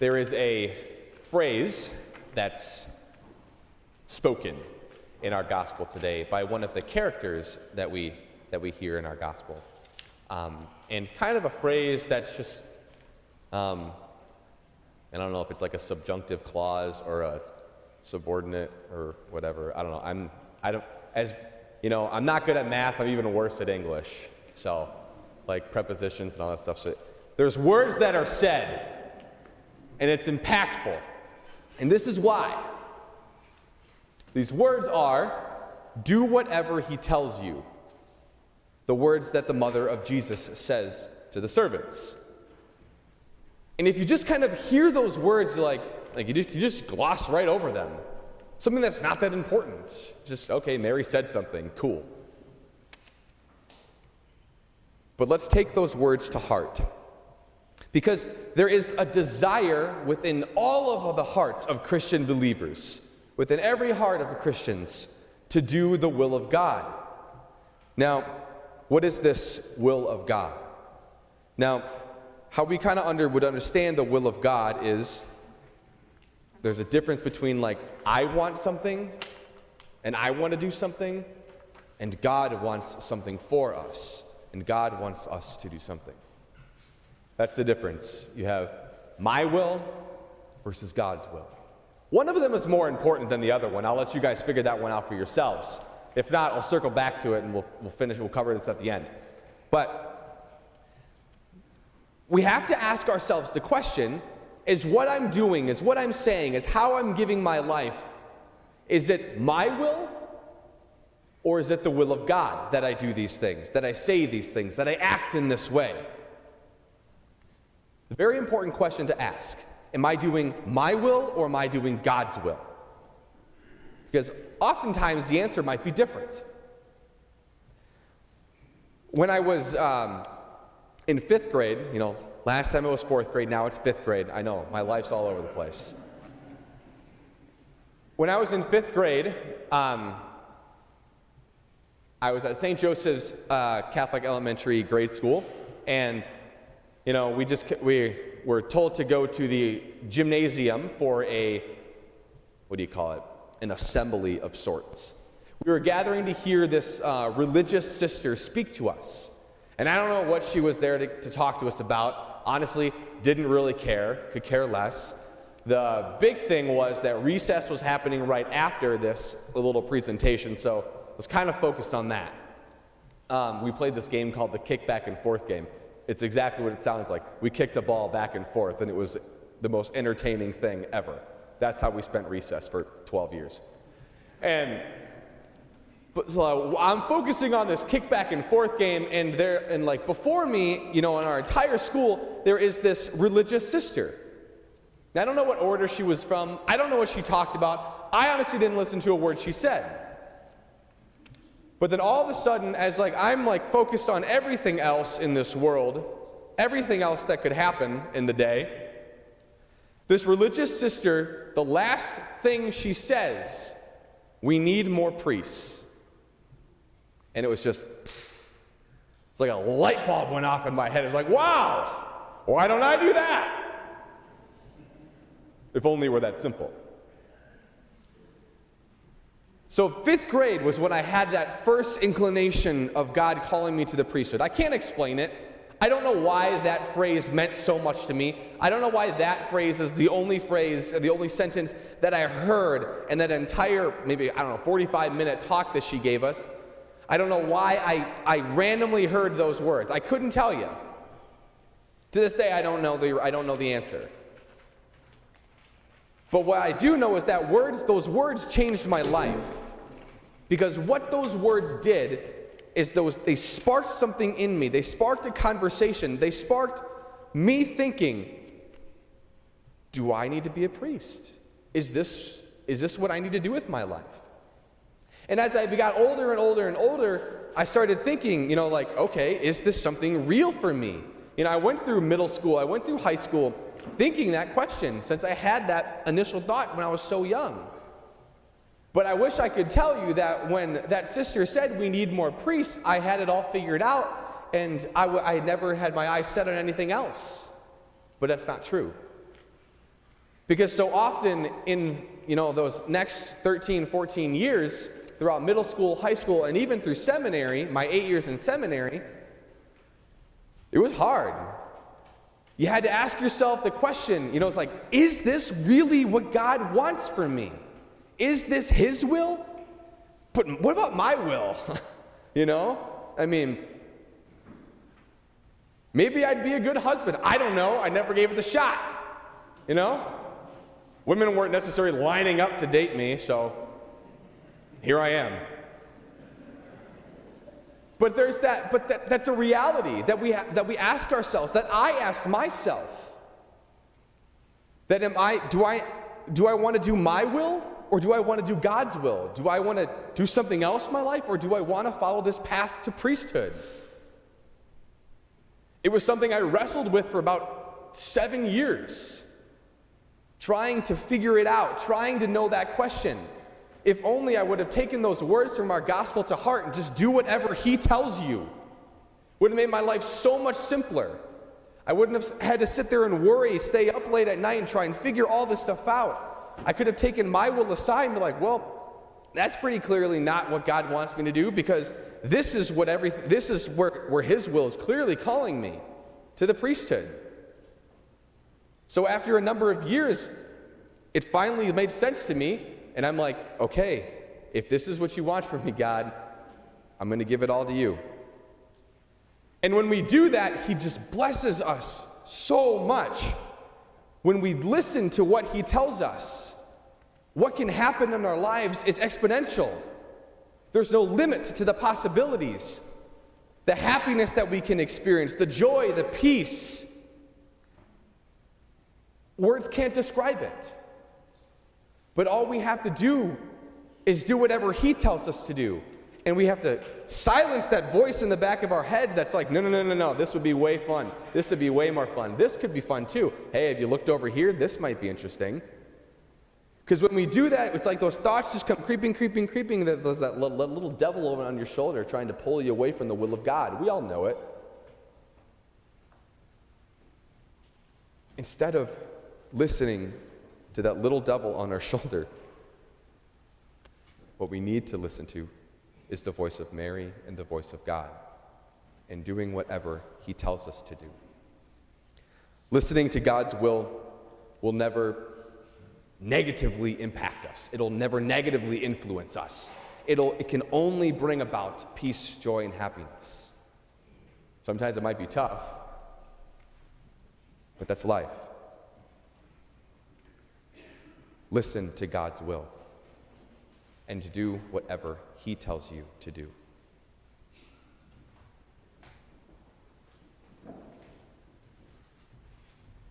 There is a phrase that's spoken in our gospel today by one of the characters that we hear in our gospel. And kind of a phrase that's just, I don't know if it's like a subjunctive clause or a subordinate or whatever. I don't know. I'm not good at math. I'm even worse at English. So, like prepositions and all that stuff. So there's words that are said, and it's impactful. And this is why. These words are, do whatever he tells you. The words that the mother of Jesus says to the servants. And if you just kind of hear those words, you're like you just gloss right over them. Something that's not that important. Just, okay, Mary said something, cool. But let's take those words to heart. Because there is a desire within all of the hearts of Christian believers, within every heart of Christians, to do the will of God. Now, what is this will of God? Now, how we kind of would understand the will of God is there's a difference between like, I want something and I want to do something, and God wants something for us, and God wants us to do something. That's the difference. You have my will versus God's will. One of them is more important than the other one. I'll let you guys figure that one out for yourselves. If not, I'll circle back to it and we'll cover this at the end. But we have to ask ourselves the question, is what I'm doing, is what I'm saying, is how I'm giving my life, is it my will, or is it the will of God that I do these things, that I say these things, that I act in this way? A very important question to ask. Am I doing my will or am I doing God's will? Because oftentimes the answer might be different. When I was in 5th grade, last time it was 4th grade, now it's 5th grade. I know, my life's all over the place. When I was in 5th grade, I was at St. Joseph's Catholic Elementary grade school, and we were told to go to the gymnasium for an assembly of sorts. We were gathering to hear this religious sister speak to us. And I don't know what she was there to talk to us about. Honestly, didn't really care, could care less. The big thing was that recess was happening right after this little presentation, so I was kind of focused on that. We played this game called the kick back and forth game. It's exactly what it sounds like. We kicked a ball back and forth, and it was the most entertaining thing ever. That's how we spent recess for 12 years. So I'm focusing on this kick back and forth game, and before me, in our entire school, there is this religious sister. Now, I don't know what order she was from. I don't know what she talked about. I honestly didn't listen to a word she said. But then all of a sudden, as I'm focused on everything else in this world, everything else that could happen in the day, this religious sister, the last thing she says, we need more priests. And it was just, it's like a light bulb went off in my head. It was like, wow, why don't I do that? If only it were that simple. So 5th grade was when I had that first inclination of God calling me to the priesthood. I can't explain it. I don't know why that phrase meant so much to me. I don't know why that phrase is the only sentence that I heard in that entire, 45-minute talk that she gave us. I don't know why I randomly heard those words. I couldn't tell you. To this day, I don't know the answer. But what I do know is that those words changed my life. Because what those words did is they sparked something in me. They sparked a conversation. They sparked me thinking, do I need to be a priest? Is this what I need to do with my life? And as I got older and older and older, I started thinking, okay, is this something real for me? I went through middle school, I went through high school, thinking that question, since I had that initial thought when I was so young. But I wish I could tell you that when that sister said we need more priests, I had it all figured out, and I never had my eyes set on anything else. But that's not true. Because so often in, those next 13, 14 years, throughout middle school, high school, and even through seminary, my 8 years in seminary, it was hard. You had to ask yourself the question, it's like, is this really what God wants for me? Is this His will? But what about my will? Maybe I'd be a good husband. I don't know. I never gave it the shot. Women weren't necessarily lining up to date me, so here I am. But there's that's a reality that we ask ourselves, that I asked myself. That do I want to do my will, or do I want to do God's will? Do I want to do something else in my life, or do I want to follow this path to priesthood? It was something I wrestled with for about 7 years, trying to figure it out, trying to know that question. If only I would have taken those words from our gospel to heart and just do whatever He tells you. Would have made my life so much simpler. I wouldn't have had to sit there and worry, stay up late at night and try and figure all this stuff out. I could have taken my will aside and be like, well, that's pretty clearly not what God wants me to do, because this is where His will is clearly calling me, to the priesthood. So after a number of years, it finally made sense to me, and I'm like, okay, if this is what you want from me, God, I'm going to give it all to you. And when we do that, He just blesses us so much. When we listen to what He tells us, what can happen in our lives is exponential. There's no limit to the possibilities, the happiness that we can experience, the joy, the peace. Words can't describe it. But all we have to do is do whatever He tells us to do. And we have to silence that voice in the back of our head that's like, no, this would be way fun. This would be way more fun. This could be fun too. Hey, have you looked over here? This might be interesting. Because when we do that, it's like those thoughts just come creeping. There's that little devil over on your shoulder trying to pull you away from the will of God. We all know it. Instead of listening to that little devil on our shoulder, what we need to listen to is the voice of Mary and the voice of God, and doing whatever He tells us to do. Listening to God's will never negatively impact us. It'll never negatively influence us. It can only bring about peace, joy, and happiness. Sometimes it might be tough, but that's life. Listen to God's will and do whatever He tells you to do.